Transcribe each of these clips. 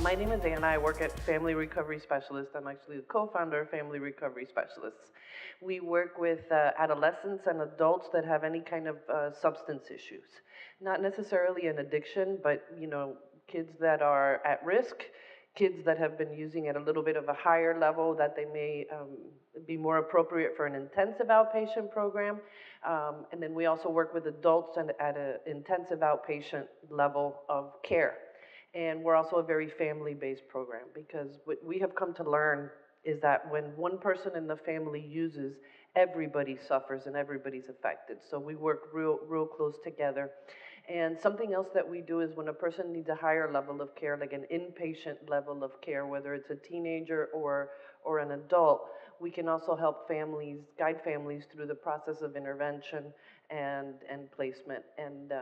My name is Anna. I work at Family Recovery Specialist. I'm actually the co-founder of Family Recovery Specialists. We work with adolescents and adults that have any kind of substance issues. Not necessarily an addiction, but kids that are at risk, kids that have been using at a little bit of a higher level that they may be more appropriate for an intensive outpatient program. And then we also work with adults and at an intensive outpatient level of care. And we're also a very family-based program because what we have come to learn is that when one person in the family uses, everybody suffers and everybody's affected. So we work real close together. And something else that we do is when a person needs a higher level of care, like an inpatient level of care, whether it's a teenager or an adult, we can also help families, guide families through the process of intervention and placement. And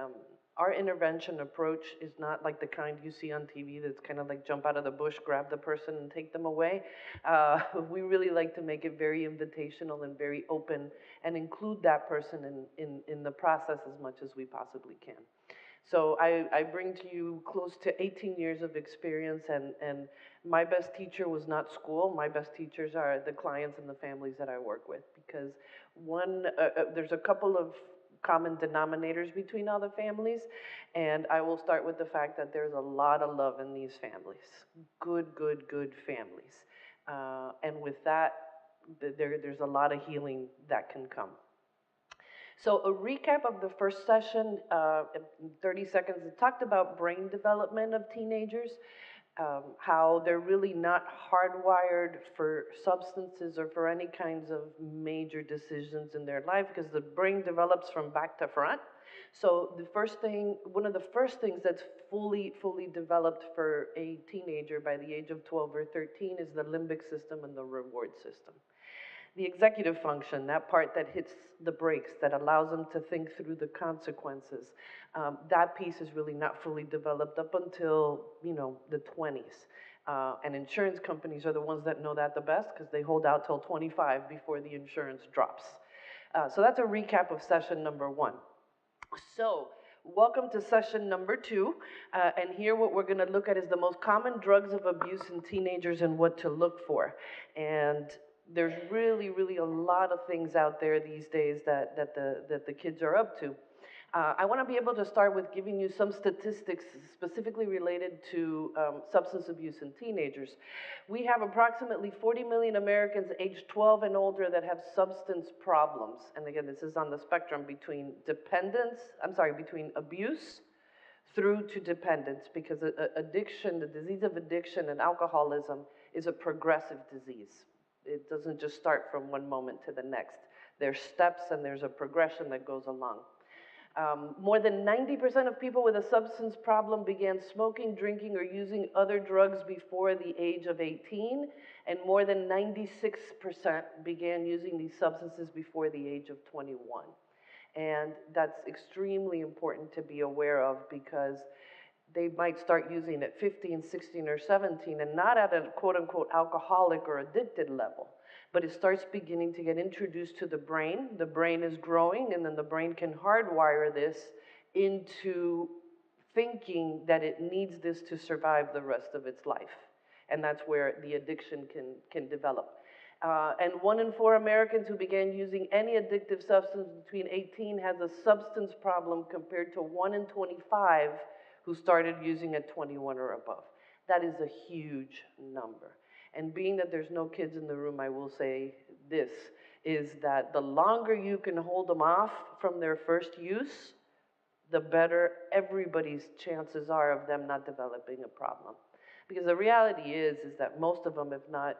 our intervention approach is not like the kind you see on TV that's kind of like jump out of the bush, grab the person, and take them away. We really like to make it very invitational and very open and include that person in the process as much as we possibly can. So I bring to you close to 18 years of experience, and my best teacher was not school. My best teachers are the clients and the families that I work with, because there's a couple of common denominators between all the families, and I will start with the fact that there's a lot of love in these families. Good families. And with that, there's a lot of healing that can come. So a recap of the first session, in 30 seconds, it talked about brain development of teenagers, how they're really not hardwired for substances or for any kinds of major decisions in their life, because the brain develops from back to front. So one of the first things that's fully developed for a teenager by the age of 12 or 13 is the limbic system and the reward system. The executive function, that part that hits the brakes, that allows them to think through the consequences, that piece is really not fully developed up until, the 20s. And insurance companies are the ones that know that the best, because they hold out till 25 before the insurance drops. So that's a recap of session number 1. So, welcome to session number 2. And here what we're going to look at is the most common drugs of abuse in teenagers and what to look for. And there's really a lot of things out there these days that the kids are up to. I want to be able to start with giving you some statistics specifically related to substance abuse in teenagers. We have approximately 40 million Americans aged 12 and older that have substance problems. And again, this is on the spectrum between between abuse through to dependence, because addiction, the disease of addiction and alcoholism, is a progressive disease. It doesn't just start from one moment to the next. There's steps and there's a progression that goes along. More than 90% of people with a substance problem began smoking, drinking, or using other drugs before the age of 18, and more than 96% began using these substances before the age of 21. And that's extremely important to be aware of, because they might start using at 15, 16, or 17, and not at a quote-unquote alcoholic or addicted level, but it starts beginning to get introduced to the brain. The brain is growing, and then the brain can hardwire this into thinking that it needs this to survive the rest of its life. And that's where the addiction can develop. And 1 in 4 Americans who began using any addictive substance between 18 has a substance problem, compared to 1 in 25 who started using at 21 or above. That is a huge number. And being that there's no kids in the room, I will say this, is that the longer you can hold them off from their first use, the better everybody's chances are of them not developing a problem. Because the reality is that most of them, if not,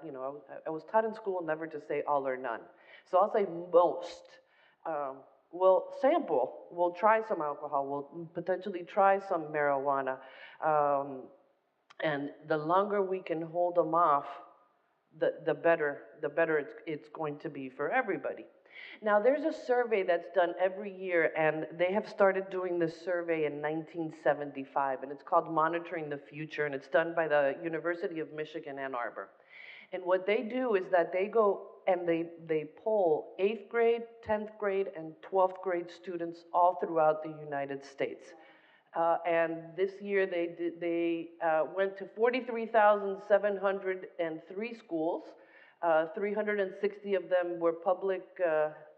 I was taught in school never to say all or none. So I'll say most. We'll sample, we'll try some alcohol, we'll potentially try some marijuana, and the longer we can hold them off, the better it's going to be for everybody. Now, there's a survey that's done every year, and they have started doing this survey in 1975, and it's called Monitoring the Future, and it's done by the University of Michigan, Ann Arbor. And what they do is that they go and they poll 8th grade, 10th grade, and 12th grade students all throughout the United States. And this year they went to 43,703 schools. 360 of them were public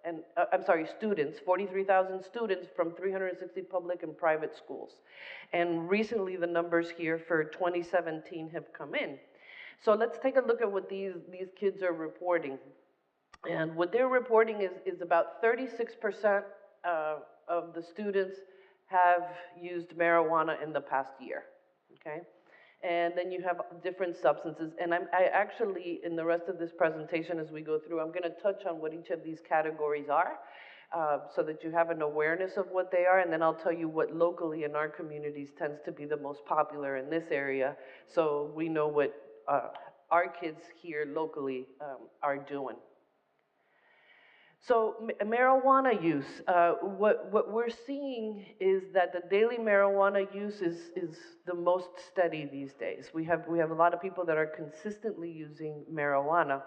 and I'm sorry, students. 43,000 students from 360 public and private schools. And recently, the numbers here for 2017 have come in. So let's take a look at what these kids are reporting. And what they're reporting is about 36% of the students have used marijuana in the past year, okay? And then you have different substances. And I actually, in the rest of this presentation as we go through, I'm gonna touch on what each of these categories are, so that you have an awareness of what they are, and then I'll tell you what locally in our communities tends to be the most popular in this area, so we know what our kids here locally are doing. So marijuana use, what we're seeing is that the daily marijuana use is the most steady these days. We have a lot of people that are consistently using marijuana.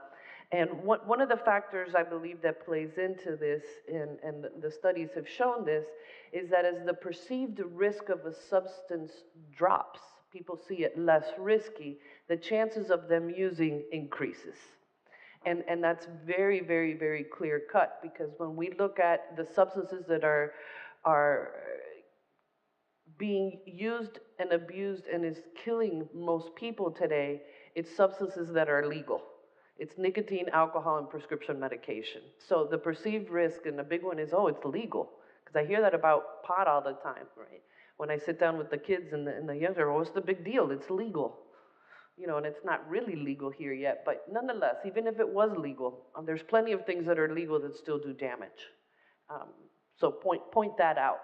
And one of the factors I believe that plays into this, and the studies have shown this, is that as the perceived risk of a substance drops, people see it less risky, the chances of them using increases. And that's very, very, very clear cut, because when we look at the substances that are being used and abused and is killing most people today, it's substances that are legal. It's nicotine, alcohol, and prescription medication. So the perceived risk, and the big one is, oh, it's legal. Because I hear that about pot all the time, right? When I sit down with the kids and the younger, what's the big deal? It's legal. You know, and it's not really legal here yet, but nonetheless, even if it was legal, there's plenty of things that are legal that still do damage. So point that out.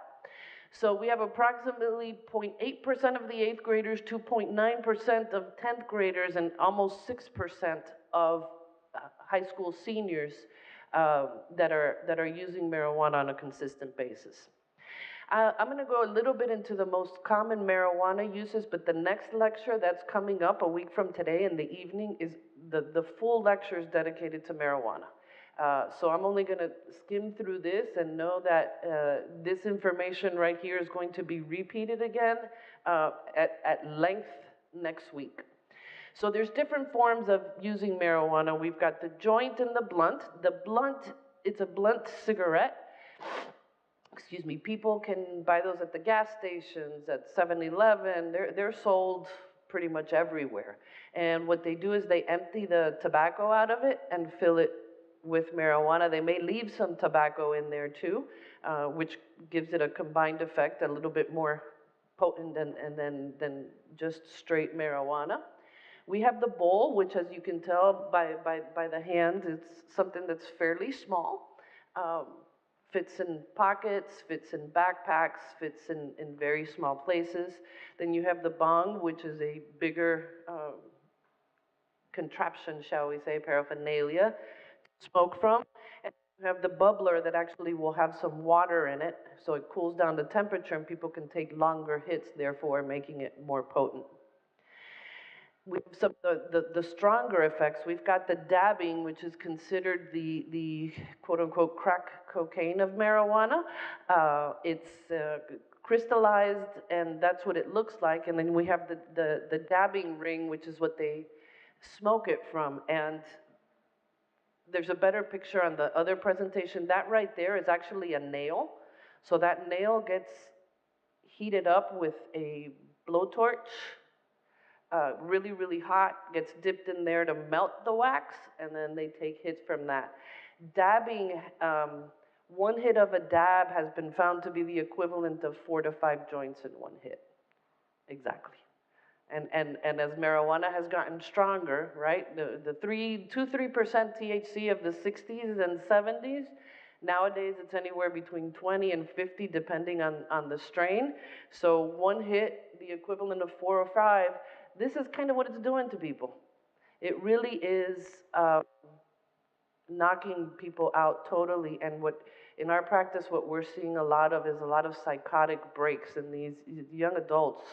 So we have approximately 0.8% of the 8th graders, 2.9% of 10th graders, and almost 6% of high school seniors that are using marijuana on a consistent basis. I'm going to go a little bit into the most common marijuana uses, but the next lecture that's coming up a week from today in the evening is the full lecture is dedicated to marijuana. So I'm only going to skim through this and know that this information right here is going to be repeated again at length next week. So there's different forms of using marijuana. We've got the joint and the blunt. The blunt, it's a blunt cigarette. Excuse me, people can buy those at the gas stations, at 7-Eleven. They're sold pretty much everywhere. And what they do is they empty the tobacco out of it and fill it with marijuana. They may leave some tobacco in there too, which gives it a combined effect, a little bit more potent than just straight marijuana. We have the bowl, which, as you can tell by the hand, it's something that's fairly small. Fits in pockets, fits in backpacks, fits in very small places. Then you have the bong, which is a bigger contraption, shall we say, paraphernalia to smoke from. And you have the bubbler that actually will have some water in it, so it cools down the temperature and people can take longer hits, therefore making it more potent. We have some the stronger effects. We've got the dabbing, which is considered the quote-unquote crack cocaine of marijuana. It's crystallized, and that's what it looks like. And then we have the dabbing ring, which is what they smoke it from. And there's a better picture on the other presentation. That right there is actually a nail. So that nail gets heated up with a blowtorch, really, really hot, gets dipped in there to melt the wax, and then they take hits from that. Dabbing, one hit of a dab has been found to be the equivalent of 4 to 5 joints in one hit. Exactly. And as marijuana has gotten stronger, right, the 2-3% THC of the 60s and 70s, nowadays it's anywhere between 20 and 50 depending on the strain. So one hit, the equivalent of 4 or 5, this is kind of what it's doing to people. It really is knocking people out totally, and what in our practice what we're seeing a lot of is a lot of psychotic breaks, and these young adults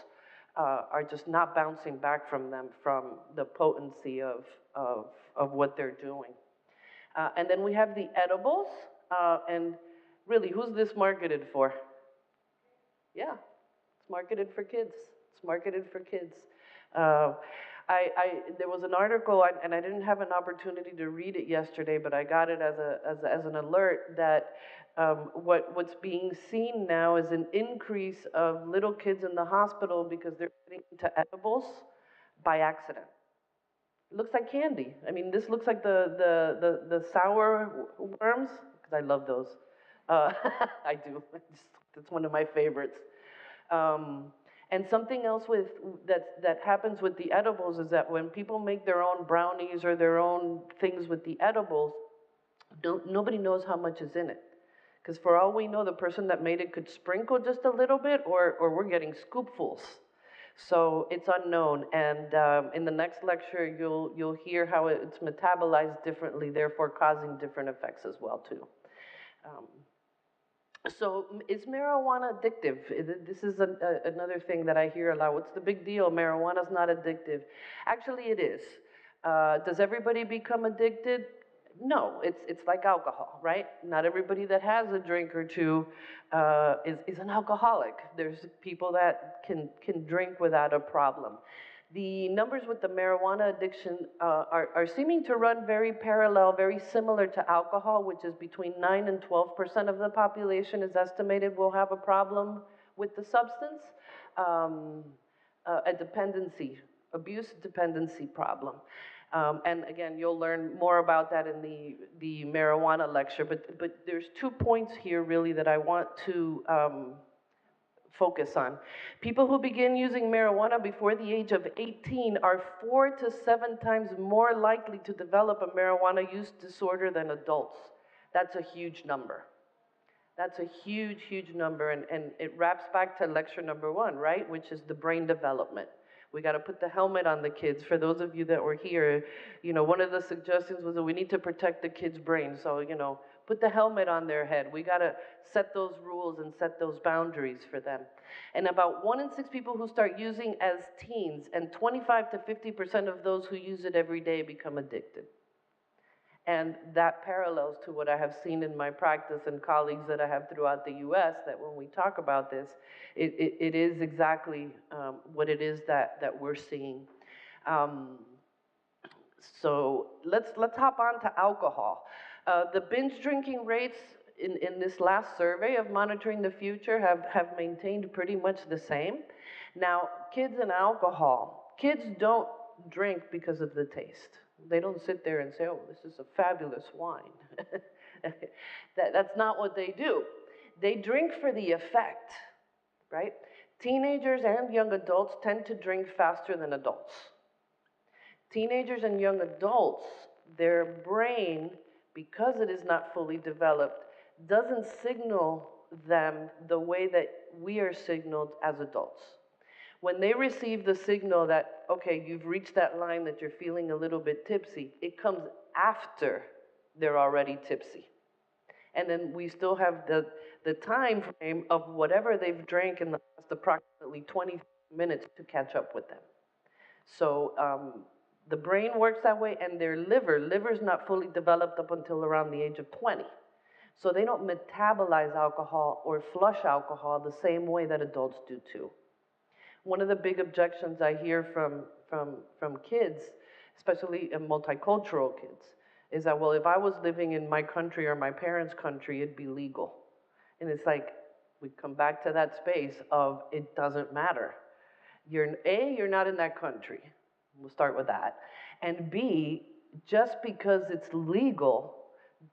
are just not bouncing back from them, from the potency of what they're doing. And then we have the edibles, and really, who's this marketed for? Yeah, it's It's marketed for kids. It's marketed for kids. There was an article, and I didn't have an opportunity to read it yesterday, but I got it as an alert that what's being seen now is an increase of little kids in the hospital because they're getting into edibles by accident. It looks like candy. I mean, this looks like the sour worms, because I love those. Uh, I do. It's one of my favorites. Um, and something else that happens with the edibles is that when people make their own brownies or their own things with the edibles, nobody knows how much is in it. Because for all we know, the person that made it could sprinkle just a little bit, or we're getting scoopfuls. So it's unknown. And in the next lecture, you'll hear how it's metabolized differently, therefore causing different effects as well too. Um, so is marijuana addictive? This is another thing that I hear a lot. What's the big deal? Marijuana's not addictive. Actually, it is. Does everybody become addicted? No, it's like alcohol, right? Not everybody that has a drink or two is an alcoholic. There's people that can drink without a problem. The numbers with the marijuana addiction are seeming to run very parallel, very similar to alcohol, which is between 9 and 12% of the population is estimated will have a problem with the substance, a dependency, abuse dependency problem. And again, you'll learn more about that in the marijuana lecture, but there's 2 points here really that I want to focus on. People who begin using marijuana before the age of 18 are 4 to 7 times more likely to develop a marijuana use disorder than adults. That's a huge number. That's a huge, huge number, and it wraps back to lecture number 1, right, which is the brain development. We got to put the helmet on the kids. For those of you that were here, you know, one of the suggestions was that we need to protect the kids' brain. So, you know, put the helmet on their head. We got to set those rules and set those boundaries for them. And about 1 in 6 people who start using as teens, and 25 to 50% of those who use it every day become addicted. And that parallels to what I have seen in my practice and colleagues that I have throughout the US, that when we talk about this, it is exactly what it is that we're seeing. So let's hop on to alcohol. The binge drinking rates in this last survey of Monitoring the Future have maintained pretty much the same. Now, kids and alcohol. Kids don't drink because of the taste. They don't sit there and say, oh, this is a fabulous wine. That's not what they do. They drink for the effect, right? Teenagers and young adults tend to drink faster than adults. Teenagers and young adults, their brain, because it is not fully developed, doesn't signal them the way that we are signaled as adults. When they receive the signal that, okay, you've reached that line that you're feeling a little bit tipsy, it comes after they're already tipsy. And then we still have the time frame of whatever they've drank in the last approximately 20 minutes to catch up with them. So the brain works that way, and their liver's not fully developed up until around the age of 20. So they don't metabolize alcohol or flush alcohol the same way that adults do too. One of the big objections I hear from kids, especially multicultural kids, is that, well, if I was living in my country or my parents' country, it'd be legal. And it's like, we come back to that space of it doesn't matter. You're not in that country. We'll start with that. And B, just because it's legal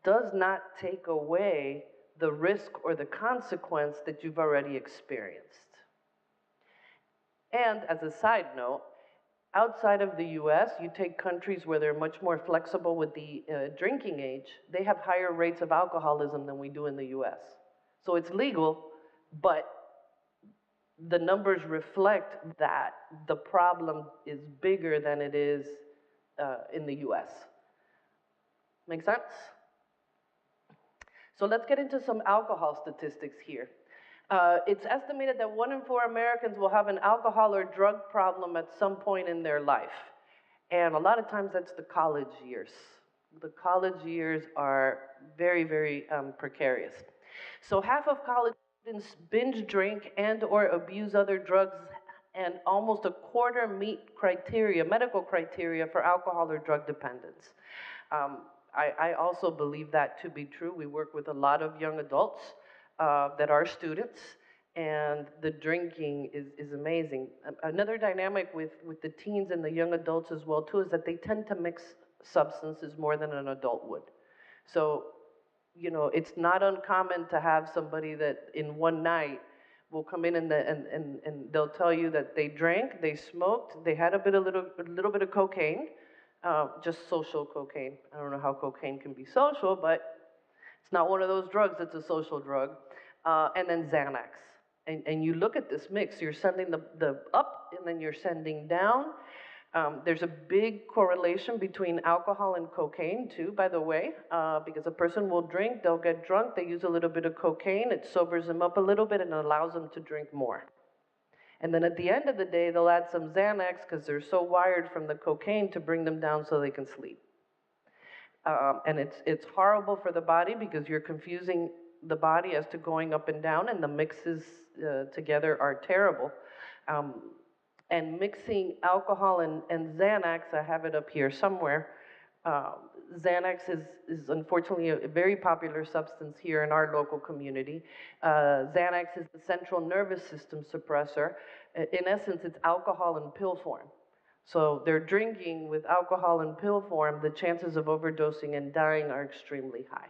does not take away the risk or the consequence that you've already experienced. And as a side note, outside of the US, you take countries where they're much more flexible with the drinking age, they have higher rates of alcoholism than we do in the US. So it's legal, but the numbers reflect that the problem is bigger than it is in the US. Make sense? So let's get into some alcohol statistics here. It's estimated that 1 in 4 Americans will have an alcohol or drug problem at some point in their life. And a lot of times that's the college years. The college years are very, very precarious. So half of college Students binge drink and or abuse other drugs, and almost a quarter meet criteria, medical criteria for alcohol or drug dependence. Um, I also believe that to be true. We work with a lot of young adults that are students, and the drinking is amazing. Another dynamic with the teens and the young adults as well too is that they tend to mix substances more than an adult would. So, you know, it's not uncommon to have somebody that in one night will come in and they'll tell you that they drank, they smoked, they had a little bit of cocaine, just social cocaine. I don't know how cocaine can be social, but it's not one of those drugs, it's a social drug. And then Xanax. And you look at this mix, you're sending the up and then you're sending down. There's a big correlation between alcohol and cocaine, too, by the way, because a person will drink, they'll get drunk, they use a little bit of cocaine, it sobers them up a little bit and allows them to drink more. And then at the end of the day, they'll add some Xanax because they're so wired from the cocaine to bring them down so they can sleep. And it's horrible for the body because you're confusing the body as to going up and down, and the mixes together are terrible. Um, and mixing alcohol and Xanax, I have it up here somewhere. Uh, Xanax is unfortunately a very popular substance here in our local community. Xanax is the central nervous system suppressor. In essence, it's alcohol in pill form. So they're drinking with alcohol in pill form, the chances of overdosing and dying are extremely high.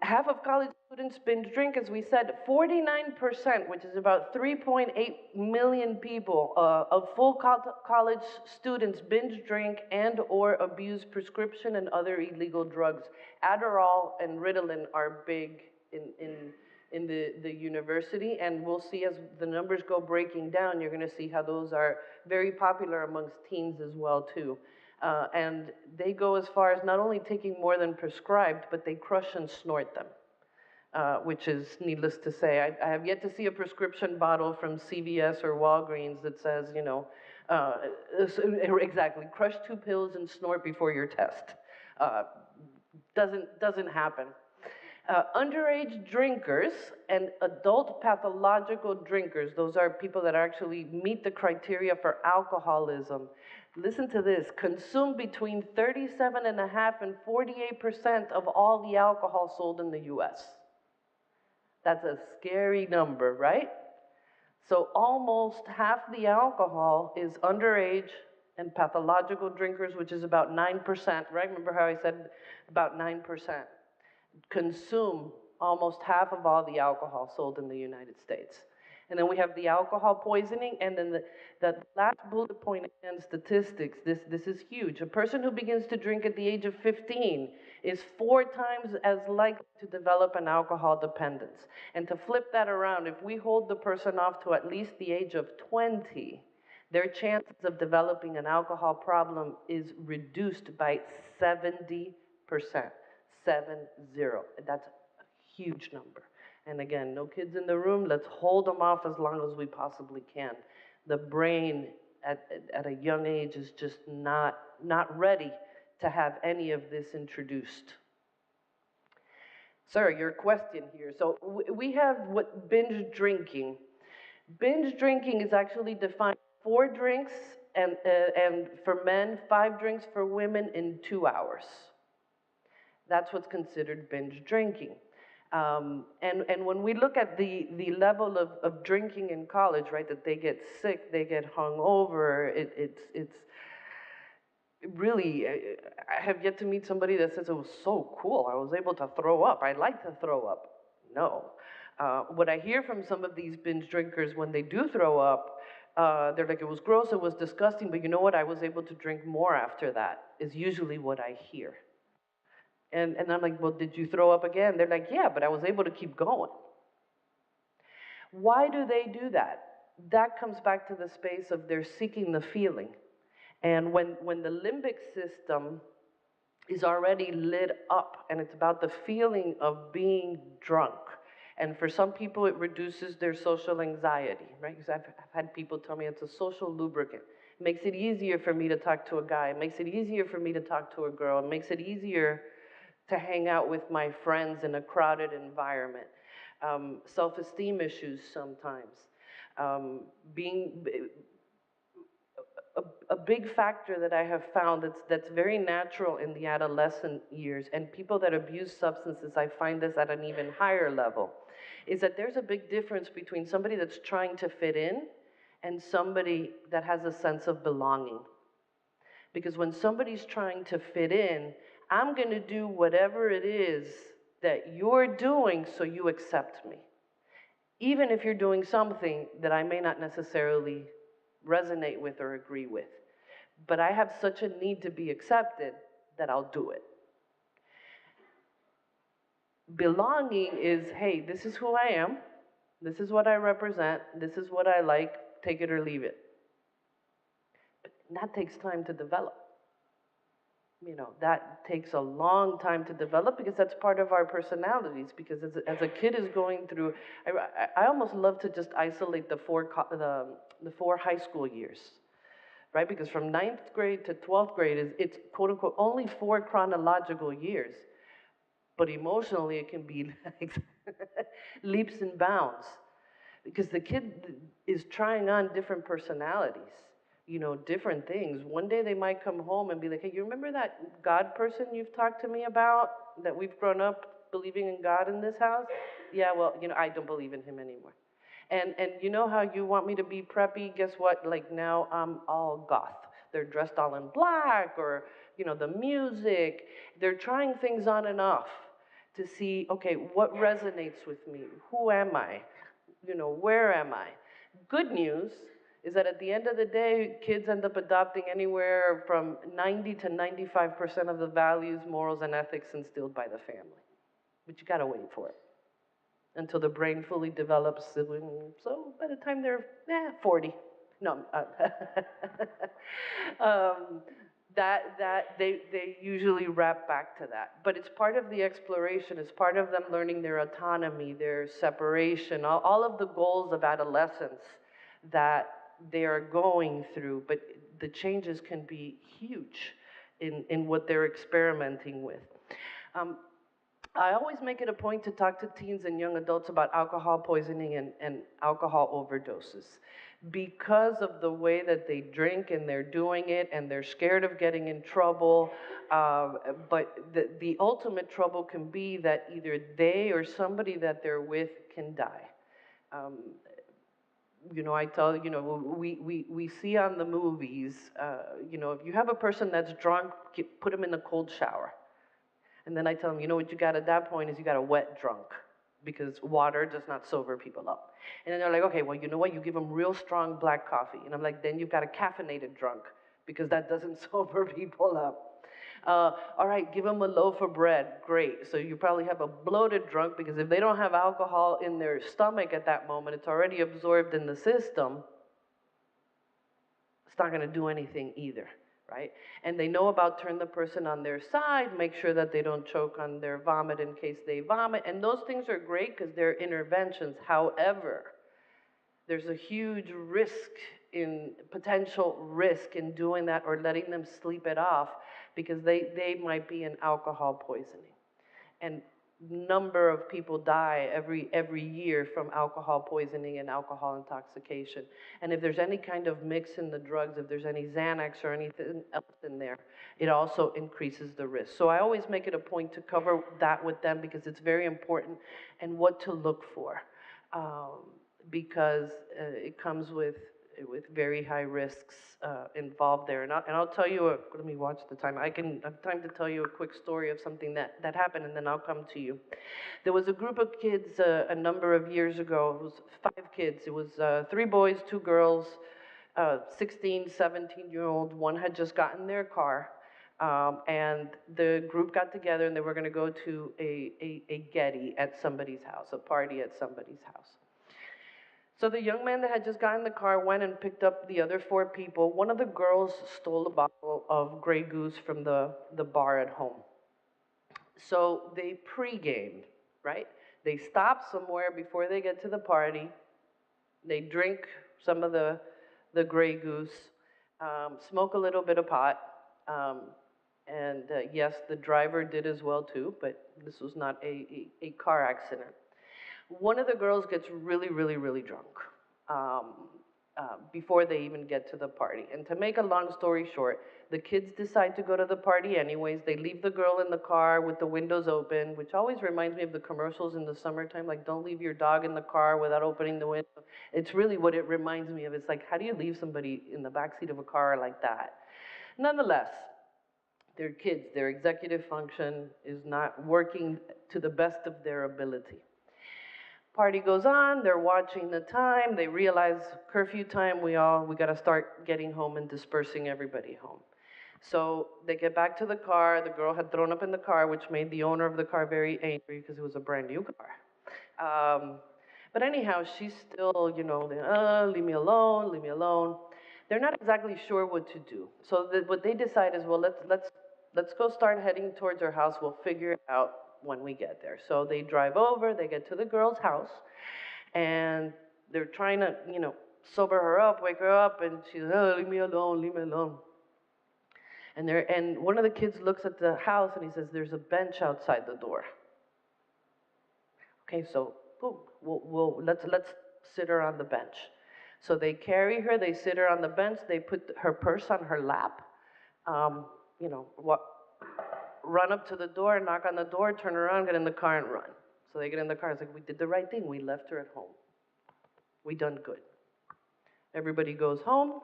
Half of college students binge drink, as we said, 49%, which is about 3.8 million people of full college students binge drink and or abuse prescription and other illegal drugs. Adderall and Ritalin are big in the university, and we'll see as the numbers go breaking down, you're going to see how those are very popular amongst teens as well too. And they go as far as not only taking more than prescribed, but they crush and snort them, which is needless to say. I have yet to see a prescription bottle from CVS or Walgreens that says, you know, exactly, crush 2 pills and snort before your test. Doesn't happen. Underage drinkers and adult pathological drinkers, those are people that actually meet the criteria for alcoholism. Listen to this, consume between 37.5% and 48% of all the alcohol sold in the US. That's a scary number, right? So almost half the alcohol is underage and pathological drinkers, which is about 9%, right? Remember how I said about 9%? Consume almost half of all the alcohol sold in the United States. And then we have the alcohol poisoning, and then the last bullet point again, statistics, this is huge. A person who begins to drink at the age of 15 is 4 times as likely to develop an alcohol dependence. And to flip that around, if we hold the person off to at least the age of 20, their chances of developing an alcohol problem is reduced by 70%. 70. That's a huge number. And again, no kids in the room. Let's hold them off as long as we possibly can. The brain at a young age is just not ready to have any of this introduced. Sir, your question here. So we have what binge drinking. Binge drinking is actually defined 4 drinks and for men, 5 drinks for women in 2 hours. That's what's considered binge drinking. And when we look at the level of drinking in college, right, that they get sick, they get hungover, it's really, I have yet to meet somebody that says it was so cool, I was able to throw up, I like to throw up. No. What I hear from some of these binge drinkers when they do throw up, they're like, it was gross, it was disgusting, but you know what, I was able to drink more after that, is usually what I hear. And I'm like, well, did you throw up again? They're like, yeah, but I was able to keep going. Why do they do that? That comes back to the space of they're seeking the feeling. And when the limbic system is already lit up, and it's about the feeling of being drunk. And for some people, it reduces their social anxiety, right? Because I've had people tell me it's a social lubricant. It makes it easier for me to talk to a guy. It makes it easier for me to talk to a girl. It makes it easier to hang out with my friends in a crowded environment. self-esteem issues sometimes, um, being a big factor that I have found that's very natural in the adolescent years, and people that abuse substances, I find this at an even higher level, is that there's a big difference between somebody that's trying to fit in and somebody that has a sense of belonging. Because when somebody's trying to fit in, I'm going to do whatever it is that you're doing so you accept me. Even if you're doing something that I may not necessarily resonate with or agree with. But I have such a need to be accepted that I'll do it. Belonging is, hey, this is who I am, this is what I represent, this is what I like, take it or leave it. But that takes time to develop. That takes a long time to develop because that's part of our personalities. Because as a kid is going through, I almost love to just isolate the four high school years, right? Because from ninth grade to 12th grade it's quote unquote only 4 chronological years, but emotionally it can be like leaps and bounds because the kid is trying on different personalities, different things. One day they might come home and be like, hey, you remember that God person you've talked to me about, that we've grown up believing in God in this house? Yeah, well, I don't believe in him anymore. And you know how you want me to be preppy? Guess what? Like now I'm all goth. They're dressed all in black, or, the music. They're trying things on and off to see, okay, what resonates with me? Who am I? Where am I? Good news is that at the end of the day, kids end up adopting anywhere from 90 to 95% of the values, morals, and ethics instilled by the family. But you gotta wait for it until the brain fully develops. So by the time they're 40, no, um, that they usually wrap back to that. But it's part of the exploration. It's part of them learning their autonomy, their separation, all of the goals of adolescence that they are going through. But the changes can be huge in what they're experimenting with. I always make it a point to talk to teens and young adults about alcohol poisoning and alcohol overdoses because of the way that they drink and they're doing it and they're scared of getting in trouble. But the ultimate trouble can be that either they or somebody that they're with can die. I tell, we see on the movies, if you have a person that's drunk, put them in a cold shower. And then I tell them, what you got at that point is you got a wet drunk, because water does not sober people up. And then they're like, okay, well, you know what? You give them real strong black coffee. And I'm like, then you've got a caffeinated drunk, because that doesn't sober people up. All right, give them a loaf of bread. Great. So you probably have a bloated drunk, because if they don't have alcohol in their stomach at that moment, it's already absorbed in the system. It's not going to do anything either. Right? And they know about turn the person on their side, make sure that they don't choke on their vomit in case they vomit. And those things are great because they're interventions. However, there's a huge potential risk in doing that or letting them sleep it off, because they might be in alcohol poisoning. And number of people die every year from alcohol poisoning and alcohol intoxication. And if there's any kind of mix in the drugs, if there's any Xanax or anything else in there, it also increases the risk. So I always make it a point to cover that with them, because it's very important, and what to look for, because it comes with very high risks involved there. And I'll tell you, let me watch the time. I have time to tell you a quick story of something that happened, and then I'll come to you. There was a group of kids a number of years ago. It was 5 kids. It was 3 boys, 2 girls, 16, 17-year-old. One had just gotten their car. And the group got together, and they were going to go to a getty at somebody's house, a party at somebody's house. So the young man that had just gotten in the car went and picked up the other 4 people. One of the girls stole a bottle of Grey Goose from the bar at home. So they pre-gamed, right? They stop somewhere before they get to the party. They drink some of the Grey Goose, smoke a little bit of pot. And yes, the driver did as well too, but this was not a car accident. One of the girls gets really, really, really drunk um, before they even get to the party. And to make a long story short, the kids decide to go to the party anyways. They leave the girl in the car with the windows open, which always reminds me of the commercials in the summertime, like don't leave your dog in the car without opening the window. It's really what it reminds me of. It's like, how do you leave somebody in the backseat of a car like that? Nonetheless, they're kids. Their executive function is not working to the best of their ability. Party goes on, they're watching the time, they realize curfew time, we gotta start getting home and dispersing everybody home. So they get back to the car, the girl had thrown up in the car, which made the owner of the car very angry because it was a brand new car. But anyhow, she's still, leave me alone, leave me alone. They're not exactly sure what to do. So what they decide is, well, let's go start heading towards her house. We'll figure it out when we get there. So they drive over, they get to the girl's house, and they're trying to, sober her up, wake her up, and she's, oh, leave me alone, leave me alone. And one of the kids looks at the house and he says, there's a bench outside the door. Okay, so boom, let's sit her on the bench. So they carry her, they sit her on the bench, they put her purse on her lap, run up to the door, knock on the door, turn around, get in the car and run. So they get in the car, it's like, we did the right thing, we left her at home. We done good. Everybody goes home.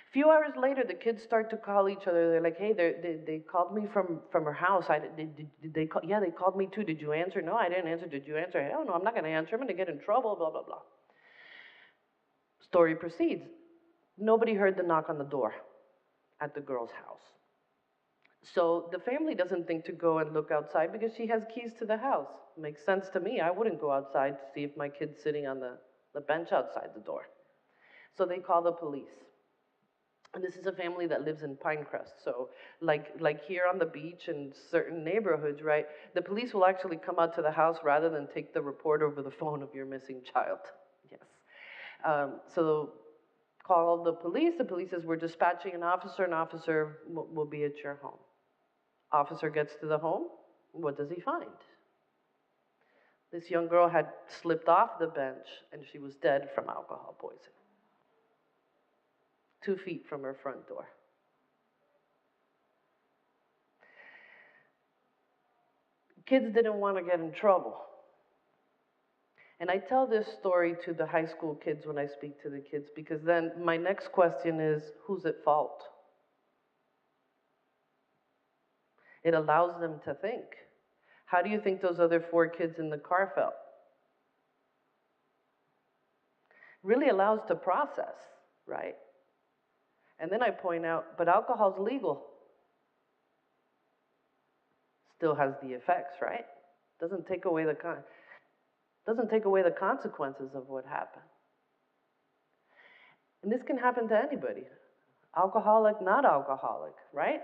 A few hours later, the kids start to call each other. They're like, hey, they called me from her house. Did they call? Yeah, they called me too. Did you answer? No, I didn't answer. Did you answer? Hell no, I'm not going to answer. I'm going to get in trouble, blah, blah, blah. Story proceeds. Nobody heard the knock on the door at the girl's house. So the family doesn't think to go and look outside because she has keys to the house. Makes sense to me. I wouldn't go outside to see if my kid's sitting on the bench outside the door. So they call the police. And this is a family that lives in Pinecrest. So like here on the beach in certain neighborhoods, right, the police will actually come out to the house rather than take the report over the phone of your missing child. Yes. So call the police. The police says, we're dispatching an officer. An officer will be at your home. Officer gets to the home. What does he find? This young girl had slipped off the bench and she was dead from alcohol poisoning. 2 feet from her front door. Kids didn't want to get in trouble. And I tell this story to the high school kids when I speak to the kids, because then my next question is, who's at fault? It allows them to think. How do you think those other 4 kids in the car felt? Really allows to process, right? And then I point out, but alcohol's legal. Still has the effects, right? Doesn't take away the consequences of what happened. And this can happen to anybody. Alcoholic, not alcoholic, right?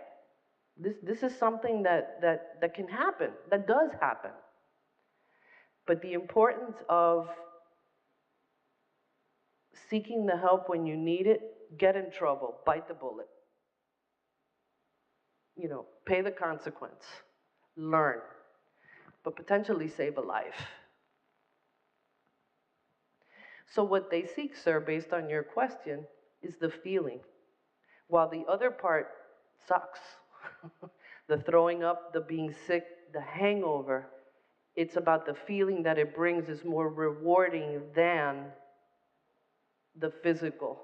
This is something that can happen, that does happen. But the importance of seeking the help when you need it, get in trouble, bite the bullet. Pay the consequence, learn, but potentially save a life. So what they seek, sir, based on your question, is the feeling. While the other part sucks, the throwing up, the being sick, the hangover, it's about the feeling that it brings is more rewarding than the physical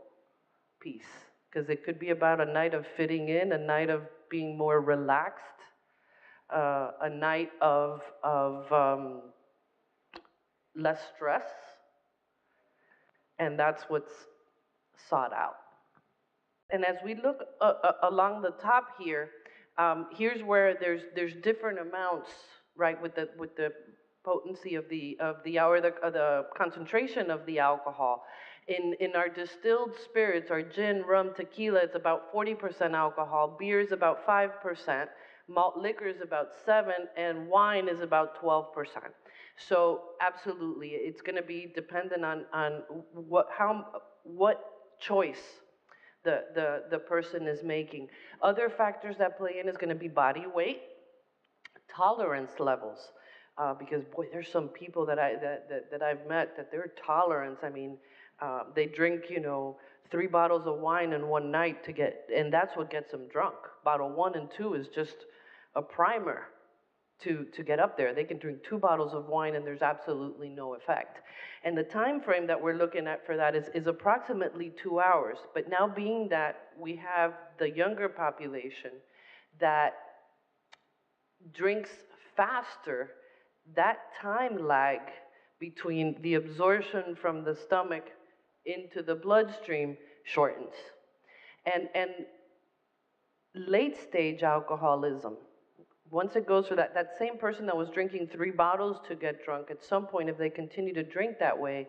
piece. Because it could be about a night of fitting in, a night of being more relaxed, a night of less stress, and that's what's sought out. And as we look along the top here, here's where there's different amounts, right, with the potency of the hour, the concentration of the alcohol. In our distilled spirits, our gin, rum, tequila, it's about 40% alcohol. Beer is about 5%. Malt liquor is about 7%, and wine is about 12%. So absolutely, it's going to be dependent on what choice the person is making. Other factors that play in is going to be body weight, tolerance levels. because boy, there's some people that I've met that their tolerance. I mean, they drink 3 bottles of wine in one night and that's what gets them drunk. Bottle 1 and 2 is just a primer to get up there. They can drink 2 bottles of wine and there's absolutely no effect. And the time frame that we're looking at for that is approximately 2 hours. But now being that we have the younger population that drinks faster, that time lag between the absorption from the stomach into the bloodstream shortens. And late stage alcoholism, once it goes through that same person that was drinking 3 bottles to get drunk, at some point, if they continue to drink that way,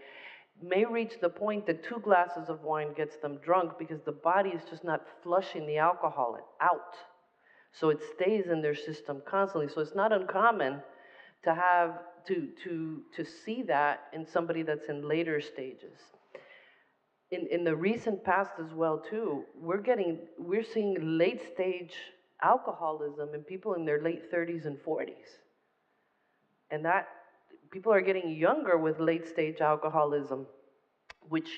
may reach the point that 2 glasses of wine gets them drunk because the body is just not flushing the alcohol out. So it stays in their system constantly. So it's not uncommon to have to see that in somebody that's in later stages. In the recent past as well too, we're seeing late stage alcoholism in people in their late 30s and 40s. And that people are getting younger with late stage alcoholism, which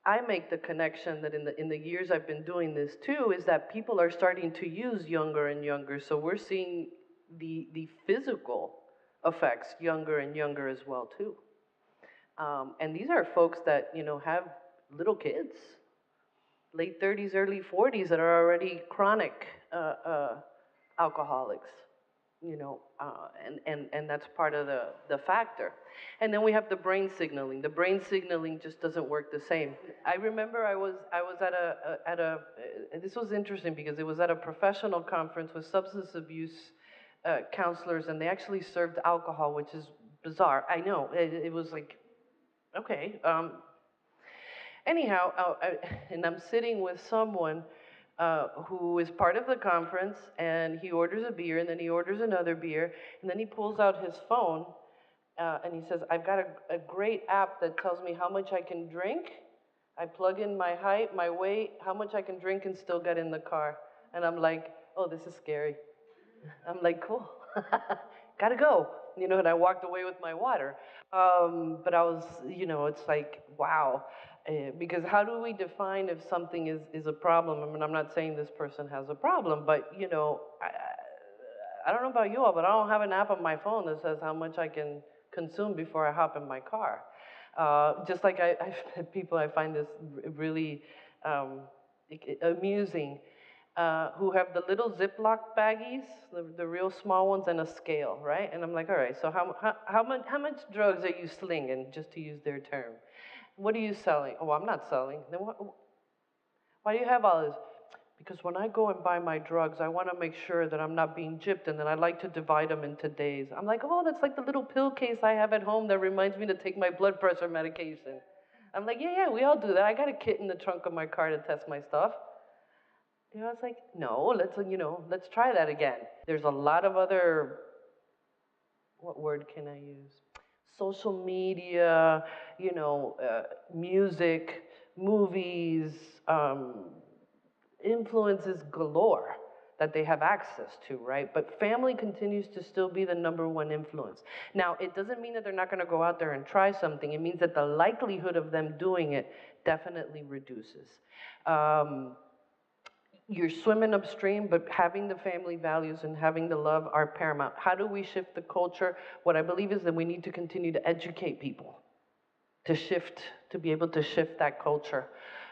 I make the connection that in the years I've been doing this too, is that people are starting to use younger and younger. So we're seeing the physical effects younger and younger as well too. And these are folks that have little kids, late 30s, early 40s, that are already chronic alcoholics. And that's part of the factor. And then we have the brain signaling. The brain signaling just doesn't work the same. I remember I was at a this was interesting because it was at a professional conference with substance abuse counselors, and they actually served alcohol, which is bizarre. I know, it was like, okay. Anyhow, and I'm sitting with someone who is part of the conference, and he orders a beer, and then he orders another beer, and then he pulls out his phone, and he says, I've got a great app that tells me how much I can drink. I plug in my height, my weight, how much I can drink and still get in the car. And I'm like, oh, this is scary. I'm like, cool, gotta go. And I walked away with my water. But I was, it's like, wow. Because how do we define if something is a problem? I mean, I'm not saying this person has a problem, but, I don't know about you all, but I don't have an app on my phone that says how much I can consume before I hop in my car. Just like I've had people, I find this really amusing, who have the little Ziploc baggies, the real small ones, and a scale, right? And I'm like, all right, so how much drugs are you slinging, just to use their term? What are you selling? Oh, I'm not selling. Then why do you have all this? Because when I go and buy my drugs, I want to make sure that I'm not being gypped, and then I like to divide them into days. I'm like, oh, that's like the little pill case I have at home that reminds me to take my blood pressure medication. I'm like, yeah, we all do that. I got a kit in the trunk of my car to test my stuff. It's like, no, let's try that again. There's a lot of other, what word can I use? Social media, music, movies, influences galore that they have access to, right? But family continues to still be the #1 influence. Now, it doesn't mean that they're not going to go out there and try something. It means that the likelihood of them doing it definitely reduces. You're swimming upstream, but having the family values and having the love are paramount. How do we shift the culture? What I believe is that we need to continue to educate people to be able to shift that culture.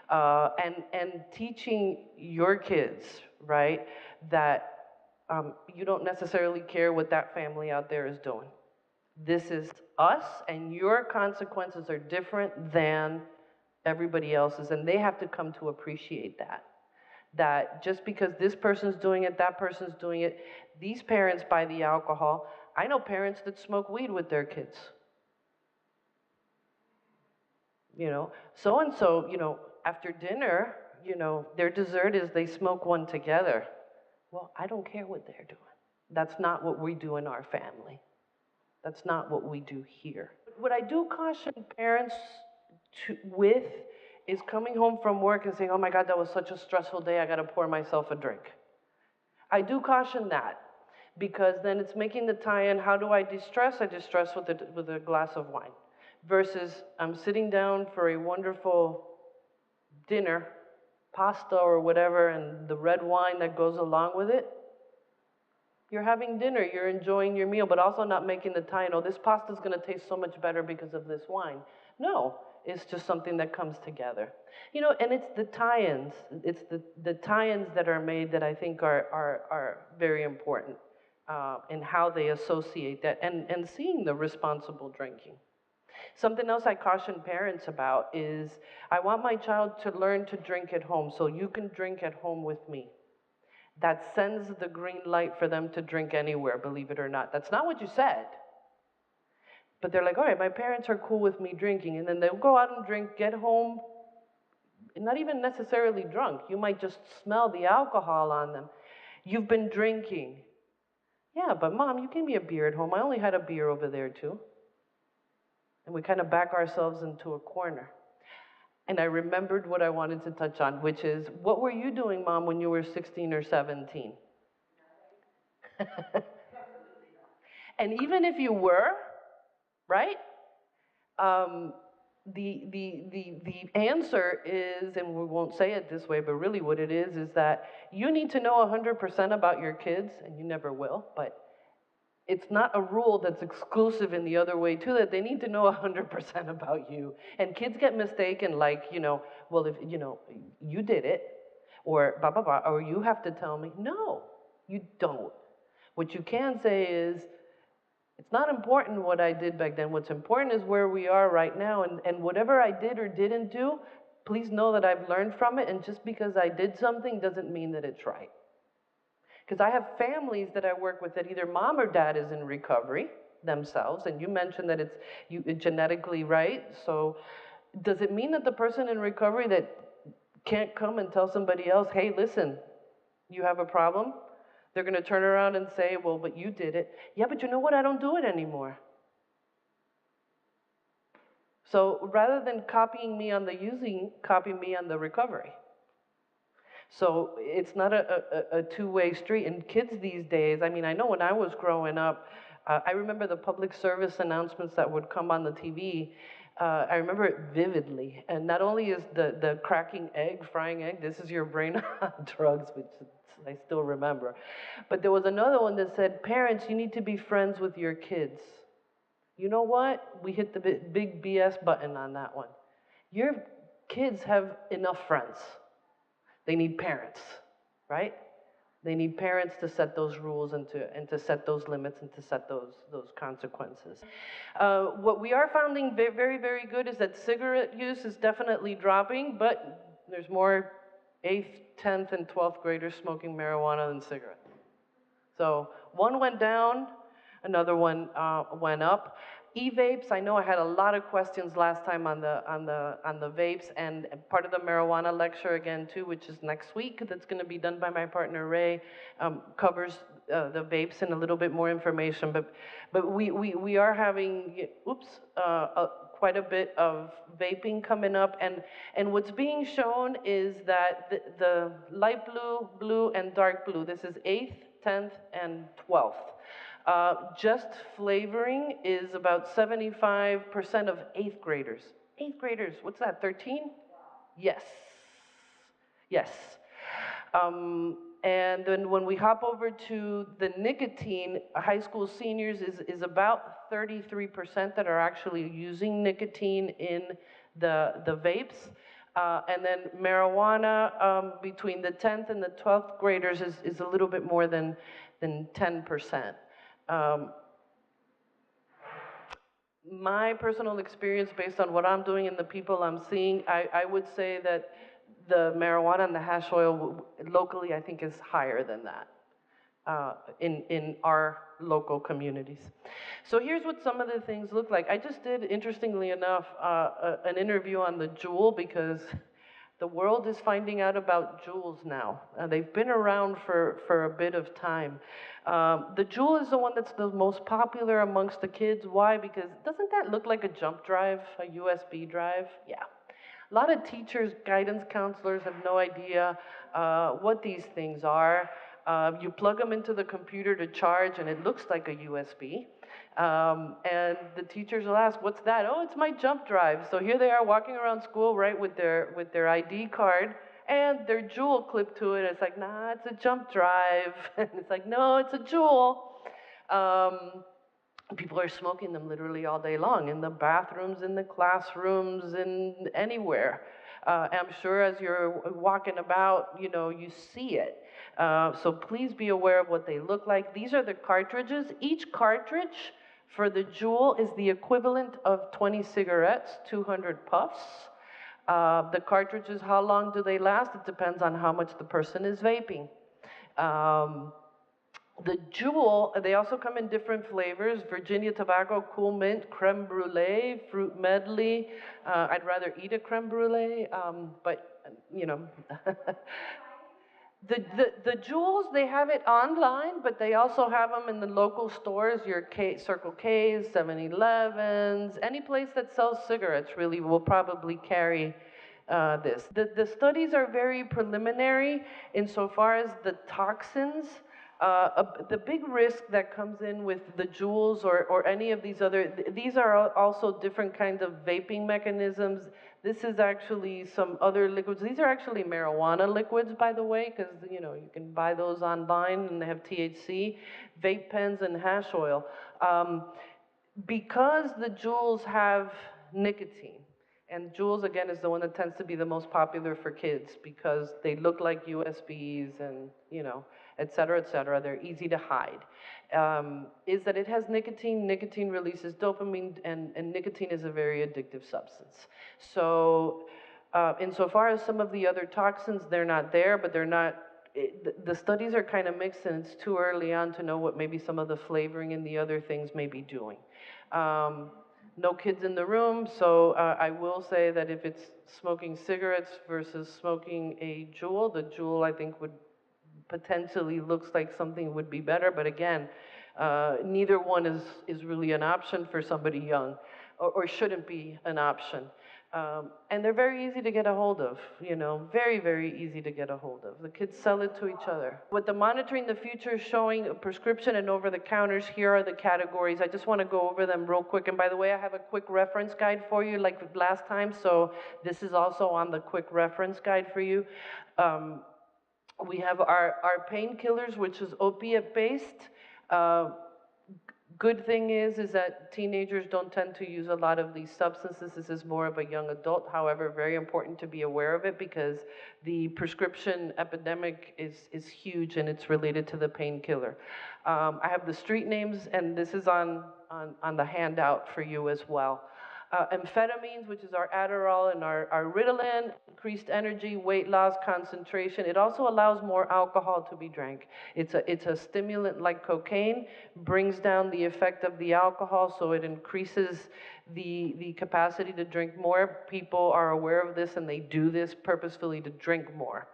And teaching your kids, right, that you don't necessarily care what that family out there is doing. This is us, and your consequences are different than everybody else's, and they have to come to appreciate that. That just because this person's doing it, that person's doing it, these parents buy the alcohol. I know parents that smoke weed with their kids. So-and-so, after dinner, their dessert is they smoke one together. Well, I don't care what they're doing. That's not what we do in our family. That's not what we do here. What I do caution parents with is coming home from work and saying, oh my God, that was such a stressful day, I gotta pour myself a drink. I do caution that, because then it's making the tie-in, how do I distress? I distress with a glass of wine. Versus I'm sitting down for a wonderful dinner, pasta or whatever, and the red wine that goes along with it. You're having dinner, you're enjoying your meal, but also not making the tie-in, oh, this pasta is going to taste so much better because of this wine. No, it's just something that comes together. You know, and it's the tie-ins, it's the tie-ins that are made that I think are very important in how they associate that and seeing the responsible drinking. Something else I caution parents about is I want my child to learn to drink at home, so you can drink at home with me. That sends the green light for them to drink anywhere, believe it or not. That's not what you said. But they're like, all right, my parents are cool with me drinking. And then they'll go out and drink, get home, not even necessarily drunk. You might just smell the alcohol on them. You've been drinking. Yeah, but Mom, you gave me a beer at home. I only had a beer over there too. And we kind of back ourselves into a corner. And I remembered what I wanted to touch on, which is, what were you doing, Mom, when you were 16 or 17? And even if you were, right? The answer is, and we won't say it this way, but really what it is that you need to know 100% about your kids, and you never will, but it's not a rule that's exclusive in the other way too, that they need to know 100% about you. And kids get mistaken, like, well, if, you did it, or blah, blah, blah, or you have to tell me. No, you don't. What you can say is, it's not important what I did back then. What's important is where we are right now. And whatever I did or didn't do, please know that I've learned from it. And just because I did something doesn't mean that it's right. Because I have families that I work with that either mom or dad is in recovery themselves. And you mentioned that it's genetically right. So does it mean that the person in recovery that can't come and tell somebody else, hey, listen, you have a problem? They're going to turn around and say, well, but you did it. Yeah, but you know what? I don't do it anymore. So rather than copying me on the using, copy me on the recovery. So it's not a two-way street. And kids these days, I mean, I know when I was growing up, I remember the public service announcements that would come on the TV. I remember it vividly. And not only is the cracking egg, frying egg, this is your brain on drugs, which I still remember. But there was another one that said, parents, you need to be friends with your kids. You know what? We hit the big BS button on that one. Your kids have enough friends. They need parents, right? They need parents to set those rules and to set those limits and to set those consequences. What we are finding very, very good is that cigarette use is definitely dropping, but there's more 8th, 10th, and 12th graders smoking marijuana than cigarettes. So one went down, another one went up. E-vapes, I know I had a lot of questions last time on the vapes, and part of the marijuana lecture again too, which is next week, that's going to be done by my partner Ray, covers the vapes and a little bit more information. But we are having quite a bit of vaping coming up, and what's being shown is that the light blue, and dark blue. This is 8th, 10th, and 12th. Just flavoring is about 75% of 8th graders. 8th graders, what's that, 13? Yes. Yes. And then when we hop over to the nicotine, high school seniors is about 33% that are actually using nicotine in the vapes. And then marijuana between the 10th and the 12th graders is a little bit more than 10%. My personal experience, based on what I'm doing and the people I'm seeing, I would say that the marijuana and the hash oil locally, I think, is higher than that in our local communities. So here's what some of the things look like. I just did, interestingly enough, an interview on the Juul, because the world is finding out about Juuls now. They've been around for a bit of time. The Juul is the one that's the most popular amongst the kids. Why? Because doesn't that look like a jump drive, a USB drive? Yeah. A lot of teachers, guidance counselors have no idea what these things are. You plug them into the computer to charge, and it looks like a USB. And the teachers will ask, "What's that?" "Oh, it's my jump drive." So here they are walking around school, right, with their ID card and their Juul clipped to it. It's like, "Nah, it's a jump drive." And it's like, "No, it's a Juul." Um, People are smoking them literally all day long in the bathrooms, in the classrooms, in anywhere. I'm sure as you're walking about, you see it. So please be aware of what they look like. These are the cartridges. Each cartridge for the Juul is the equivalent of 20 cigarettes, 200 puffs. The cartridges, how long do they last? It depends on how much the person is vaping. Um, the Juul, they also come in different flavors: Virginia tobacco, cool mint, creme brulee, fruit medley. I'd rather eat a creme brulee, but you know. The Juuls, they have it online, but they also have them in the local stores, your Circle K's, 7-Elevens, any place that sells cigarettes really will probably carry this. The studies are very preliminary insofar as the toxins. The big risk that comes in with the Juuls or any of these other, these are also different kinds of vaping mechanisms. This is actually some other liquids. These are actually marijuana liquids, by the way, because you can buy those online and they have THC, vape pens, and hash oil. Because the Juuls have nicotine, and Juuls again is the one that tends to be the most popular for kids because they look like USBs and et cetera, et cetera. They're easy to hide. Is that it has nicotine. Nicotine releases dopamine, and nicotine is a very addictive substance. So, insofar as some of the other toxins, they're not there, but they're not. The studies are kind of mixed, and it's too early on to know what maybe some of the flavoring and the other things may be doing. No kids in the room, so I will say that if it's smoking cigarettes versus smoking a Juul, the Juul I think would potentially looks like something would be better, but again, neither one is really an option for somebody young, or shouldn't be an option. And they're very easy to get a hold of, very, very easy to get a hold of. The kids sell it to each other. With the monitoring the future showing a prescription and over-the-counters, here are the categories. I just want to go over them real quick. And by the way, I have a quick reference guide for you like last time, so this is also on the quick reference guide for you. We have our painkillers, which is opiate-based. Good thing is that teenagers don't tend to use a lot of these substances. This is more of a young adult. However, very important to be aware of it because the prescription epidemic is huge and it's related to the painkiller. I have the street names, and this is on the handout for you as well. Amphetamines, which is our Adderall and our Ritalin, increased energy, weight loss, concentration. It also allows more alcohol to be drank. It's a stimulant like cocaine, brings down the effect of the alcohol, so it increases the capacity to drink more. People are aware of this, and they do this purposefully to drink more.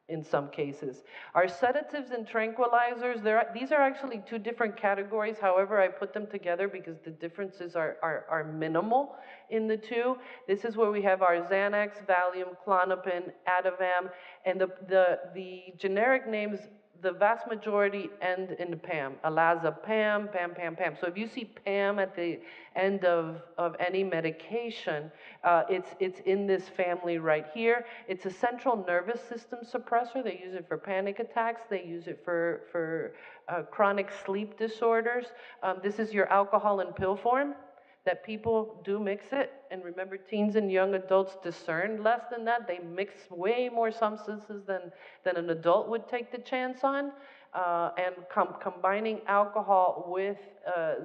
In some cases. Our sedatives and tranquilizers, these are actually two different categories. However, I put them together because the differences are minimal in the two. This is where we have our Xanax, Valium, Klonopin, Ativan, and the generic names, the vast majority end in PAM. Alazapam, Pam, Pam, Pam. So if you see Pam at the end of any medication, it's in this family right here. It's a central nervous system suppressor. They use it for panic attacks. They use it for chronic sleep disorders. This is your alcohol in pill form. That people do mix it, and remember, teens and young adults discern less than that. They mix way more substances than an adult would take the chance on. And combining alcohol with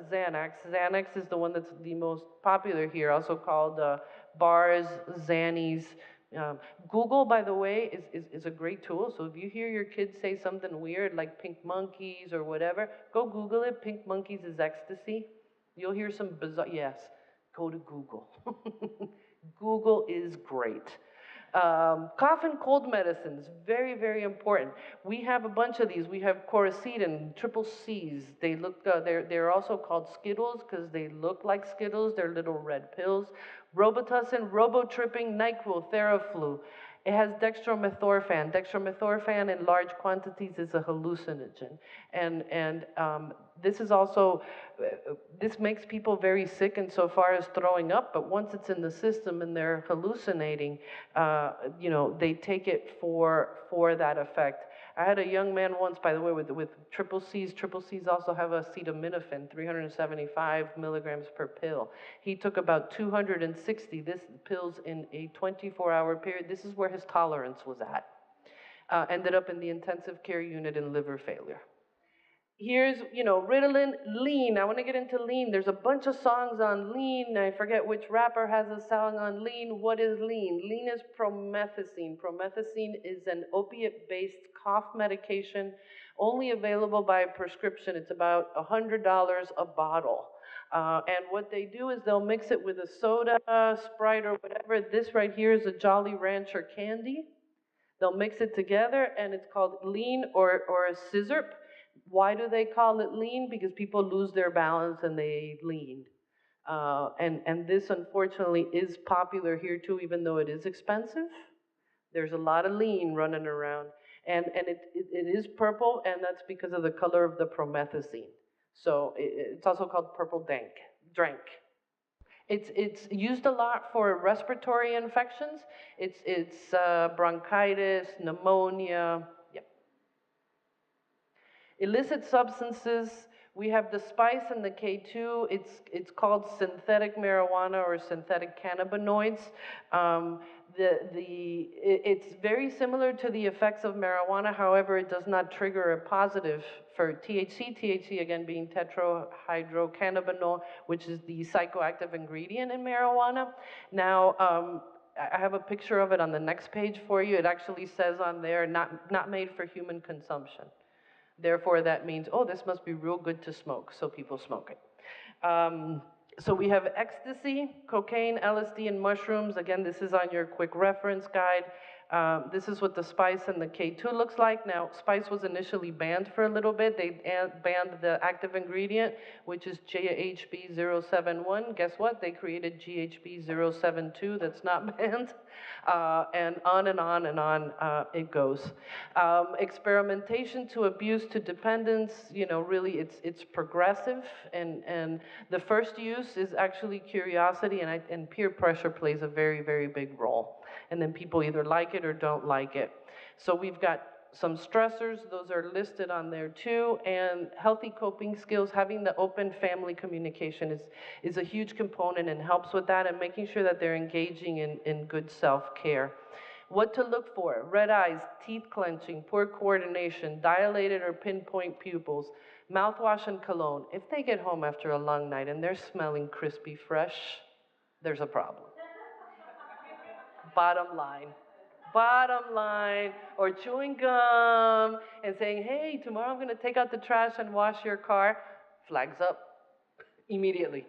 Xanax. Xanax is the one that's the most popular here, also called bars, Xannies. Google, by the way, is a great tool. So if you hear your kids say something weird like pink monkeys or whatever, go Google it. Pink monkeys is ecstasy. You'll hear some bizarre, yes, go to Google. Google is great. Cough and cold medicines, very, very important. We have a bunch of these. We have Coracetin, triple C's. They look, they're also called Skittles because they look like Skittles. They're little red pills. Robitussin, Robotripping, NyQuil, Theraflu. It has dextromethorphan. Dextromethorphan in large quantities is a hallucinogen, and this is also this makes people very sick insofar as throwing up. But once it's in the system and they're hallucinating, they take it for that effect. I had a young man once, by the way, with triple C's. Triple C's also have acetaminophen, 375 milligrams per pill. He took about 260 this pills in a 24-hour period. This is where his tolerance was at. Ended up in the intensive care unit in liver failure. Here's, Ritalin, lean. I want to get into lean. There's a bunch of songs on lean. I forget which rapper has a song on lean. What is lean? Lean is promethazine. Promethazine is an opiate-based cough medication only available by prescription. It's about $100 a bottle. And what they do is they'll mix it with a soda, Sprite, or whatever. This right here is a Jolly Rancher candy. They'll mix it together, and it's called lean or a scissor. Why do they call it lean? Because people lose their balance and they lean. And this, unfortunately, is popular here too, even though it is expensive. There's a lot of lean running around. And it is purple, and that's because of the color of the promethazine. So it's also called purple drink. It's used a lot for respiratory infections. It's bronchitis, pneumonia. Illicit substances, we have the spice and the K2. It's called synthetic marijuana or synthetic cannabinoids. It's very similar to the effects of marijuana. However, it does not trigger a positive for THC. THC, again, being tetrahydrocannabinol, which is the psychoactive ingredient in marijuana. Now, I have a picture of it on the next page for you. It actually says on there, not made for human consumption. Therefore, that means, oh, this must be real good to smoke, so people smoke it. So we have ecstasy, cocaine, LSD, and mushrooms. Again, this is on your quick reference guide. This is what the spice and the K2 looks like. Now, spice was initially banned for a little bit. They banned the active ingredient, which is GHB071. Guess what? They created GHB072 that's not banned. And on and on and on it goes. Experimentation to abuse to dependence, really it's progressive. And the first use is actually curiosity, and peer pressure plays a very, very big role. And then people either like it or don't like it. So we've got some stressors, those are listed on there too, and healthy coping skills. Having the open family communication is a huge component and helps with that, and making sure that they're engaging in good self-care. What to look for: red eyes, teeth clenching, poor coordination, dilated or pinpoint pupils, mouthwash and cologne. If they get home after a long night and they're smelling crispy fresh, there's a problem. Bottom line, or chewing gum and saying, hey, tomorrow I'm going to take out the trash and wash your car, flags up immediately.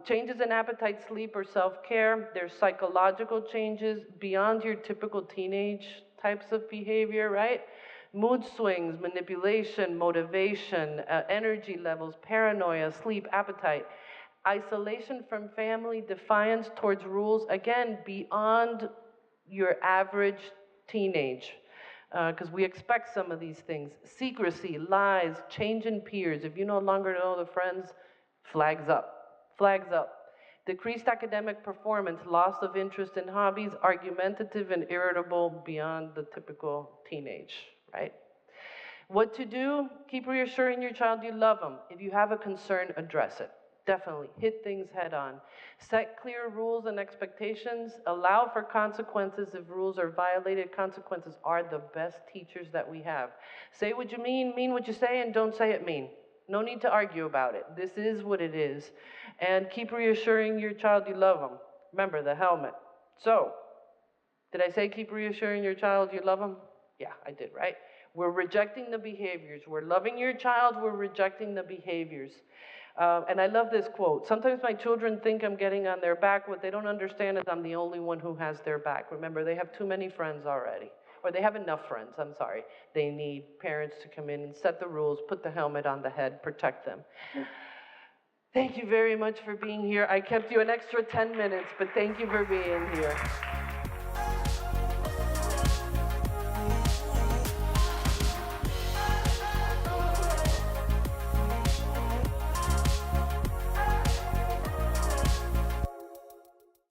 Changes in appetite, sleep, or self-care. There's psychological changes beyond your typical teenage types of behavior, right? Mood swings, manipulation, motivation, energy levels, paranoia, sleep, appetite. Isolation from family, defiance towards rules, again, beyond your average teenage, because we expect some of these things. Secrecy, lies, change in peers. If you no longer know the friends, flags up. Decreased academic performance, loss of interest in hobbies, argumentative and irritable beyond the typical teenage, right? What to do? Keep reassuring your child you love them. If you have a concern, address it. Definitely. Hit things head on. Set clear rules and expectations. Allow for consequences if rules are violated. Consequences are the best teachers that we have. Say what you mean what you say, and don't say it mean. No need to argue about it. This is what it is. And keep reassuring your child you love them. Remember, the helmet. So, did I say keep reassuring your child you love them? Yeah, I did, right? We're rejecting the behaviors. We're loving your child. We're rejecting the behaviors. And I love this quote. Sometimes my children think I'm getting on their back. What they don't understand is I'm the only one who has their back. Remember, they have too many friends already. Or they have enough friends, I'm sorry. They need parents to come in and set the rules, put the helmet on the head, protect them. Thank you very much for being here. I kept you an extra 10 minutes, but thank you for being here.